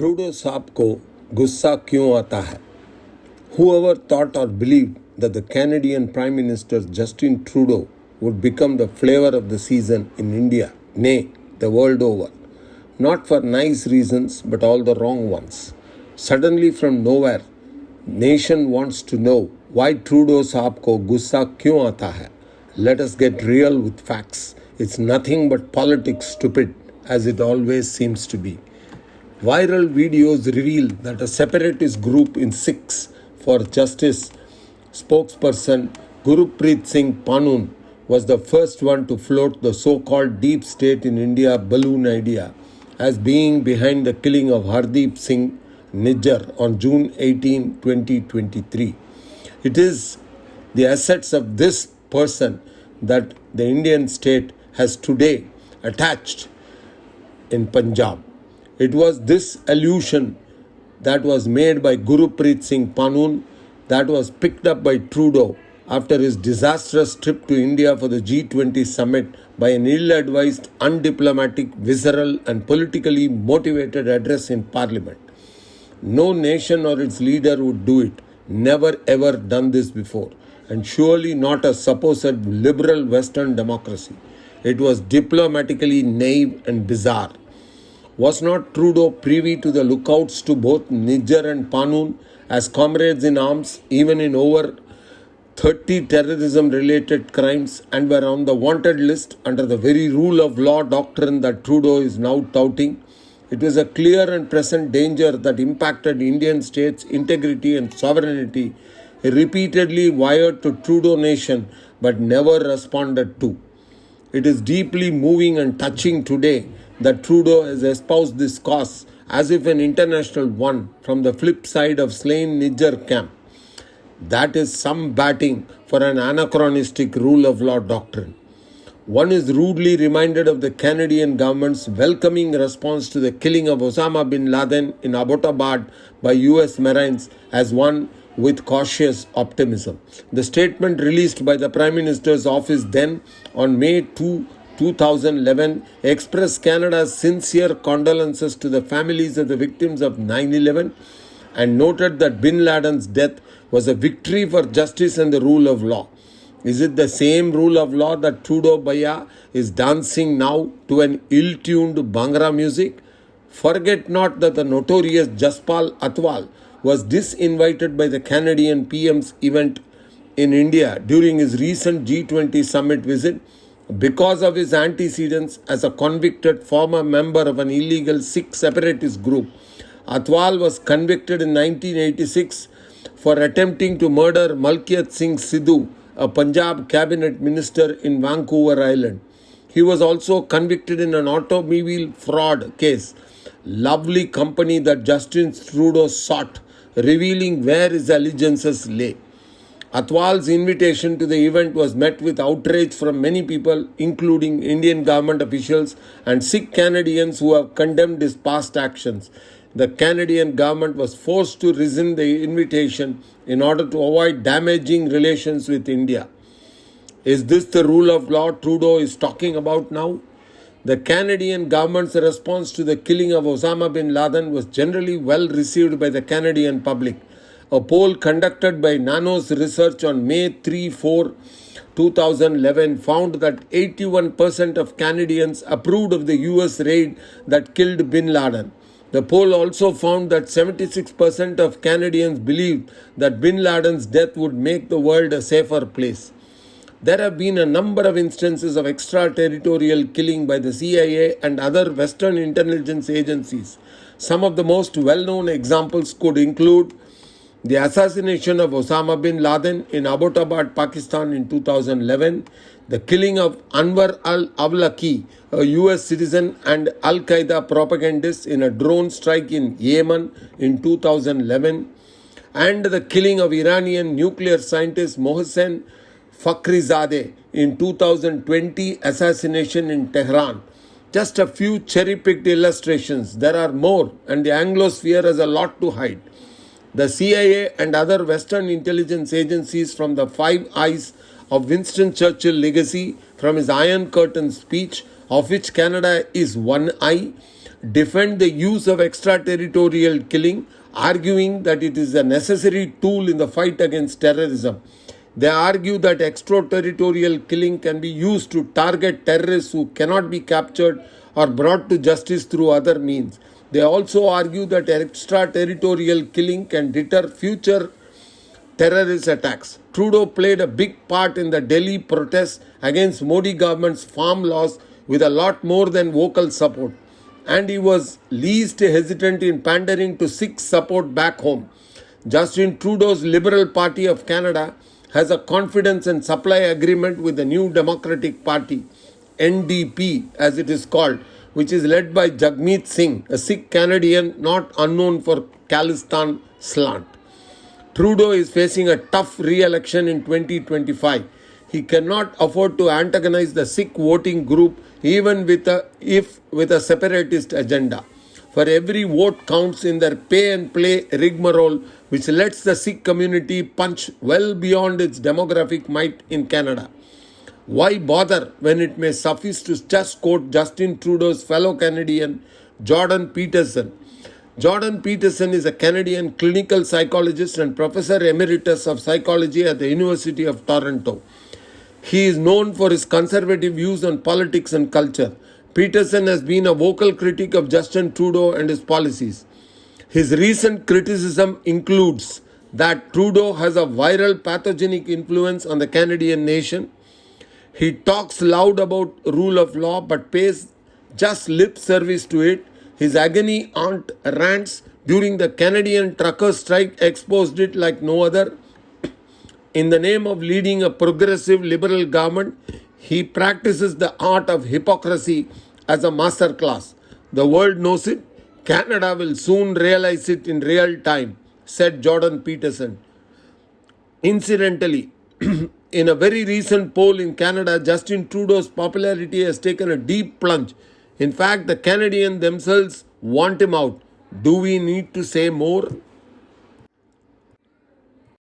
Trudeau साहब को गुस्सा क्यों आता है? Whoever thought or believed that the Canadian Prime Minister Justin Trudeau would become the flavor of the season in India, nay, the world over, not for nice reasons but all the wrong ones. Suddenly from nowhere, nation wants to know why Trudeau साहब को गुस्सा क्यों आता है. Let us get real with facts. It's nothing but politics, stupid, as it always seems to be. Viral videos reveal that a separatist group in Sikhs for Justice spokesperson Gurpreet Singh Panun was the first one to float the so-called deep state in India balloon idea as being behind the killing of Hardeep Singh Nijjar on June 18, 2023. It is the assets of this person that the Indian state has today attached in Punjab. It was this allusion that was made by Gurpreet Singh Panun that was picked up by Trudeau after his disastrous trip to India for the G20 summit by an ill-advised, undiplomatic, visceral and politically motivated address in Parliament. No nation or its leader would do it, never ever done this before, and surely not a supposed liberal Western democracy. It was diplomatically naive and bizarre. Was not Trudeau privy to the lookouts to both Nijjar and Panun as comrades in arms, even in over 30 terrorism-related crimes, and were on the wanted list under the very rule of law doctrine that Trudeau is now touting? It was a clear and present danger that impacted Indian state's integrity and sovereignty, repeatedly wired to Trudeau nation but never responded to. It is deeply moving and touching today that Trudeau has espoused this cause as if an international one from the flip side of slain Nijjar camp. That is some batting for an anachronistic rule of law doctrine. One is rudely reminded of the Canadian government's welcoming response to the killing of Osama bin Laden in Abbottabad by US Marines as one with cautious optimism. The statement released by the Prime Minister's office then on May 2, 2011 expressed Canada's sincere condolences to the families of the victims of 9/11 and noted that bin Laden's death was a victory for justice and the rule of law. Is it the same rule of law that Trudeau Bhaiya is dancing now to an ill-tuned Bhangra music? Forget not that the notorious Jaspal Atwal was disinvited by the Canadian PM's event in India during his recent G20 summit visit because of his antecedents as a convicted former member of an illegal Sikh separatist group. Atwal was convicted in 1986 for attempting to murder Malkiyat Singh Sidhu, a Punjab cabinet minister in Vancouver Island. He was also convicted in an automobile fraud case, lovely company that Justin Trudeau sought, revealing where his allegiances lay. Atwal's invitation to the event was met with outrage from many people, including Indian government officials and Sikh Canadians who have condemned his past actions. The Canadian government was forced to rescind the invitation in order to avoid damaging relations with India. Is this the rule of law Trudeau is talking about now? The Canadian government's response to the killing of Osama bin Laden was generally well received by the Canadian public. A poll conducted by Nanos Research on May 3-4, 2011 found that 81% of Canadians approved of the US raid that killed bin Laden. The poll also found that 76% of Canadians believed that bin Laden's death would make the world a safer place. There have been a number of instances of extraterritorial killing by the CIA and other Western intelligence agencies. Some of the most well-known examples could include the assassination of Osama bin Laden in Abbottabad, Pakistan in 2011, the killing of Anwar al-Awlaki, a US citizen and Al-Qaeda propagandist in a drone strike in Yemen in 2011, and the killing of Iranian nuclear scientist Mohsen Fakhrizadeh in 2020 assassination in Tehran. Just a few cherry-picked illustrations. There are more, and the Anglosphere has a lot to hide. The CIA and other Western intelligence agencies, from the Five Eyes of Winston Churchill legacy, from his Iron Curtain speech, of which Canada is one eye, defend the use of extraterritorial killing, arguing that it is a necessary tool in the fight against terrorism. They argue that extraterritorial killing can be used to target terrorists who cannot be captured or brought to justice through other means. They also argue that extraterritorial killing can deter future terrorist attacks. Trudeau played a big part in the Delhi protests against Modi government's farm laws with a lot more than vocal support. And he was least hesitant in pandering to Sikh support back home. Justin Trudeau's Liberal Party of Canada has a confidence and supply agreement with the New Democratic Party, NDP as it is called, which is led by Jagmeet Singh, a Sikh Canadian not unknown for Khalistan slant. Trudeau is facing a tough re-election in 2025. He cannot afford to antagonize the Sikh voting group even with a separatist agenda. For every vote counts in their pay and play rigmarole, which lets the Sikh community punch well beyond its demographic might in Canada. Why bother when it may suffice to just quote Justin Trudeau's fellow Canadian, Jordan Peterson? Jordan Peterson is a Canadian clinical psychologist and professor emeritus of psychology at the University of Toronto. He is known for his conservative views on politics and culture. Peterson has been a vocal critic of Justin Trudeau and his policies. His recent criticism includes that Trudeau has a viral pathogenic influence on the Canadian nation. He talks loud about rule of law but pays just lip service to it. His agony aunt rants during the Canadian trucker strike exposed it like no other. In the name of leading a progressive liberal government, he practices the art of hypocrisy as a master class. The world knows it. Canada will soon realize it in real time, said Jordan Peterson. Incidentally, in a very recent poll in Canada, Justin Trudeau's popularity has taken a deep plunge. In fact, the Canadians themselves want him out. Do we need to say more?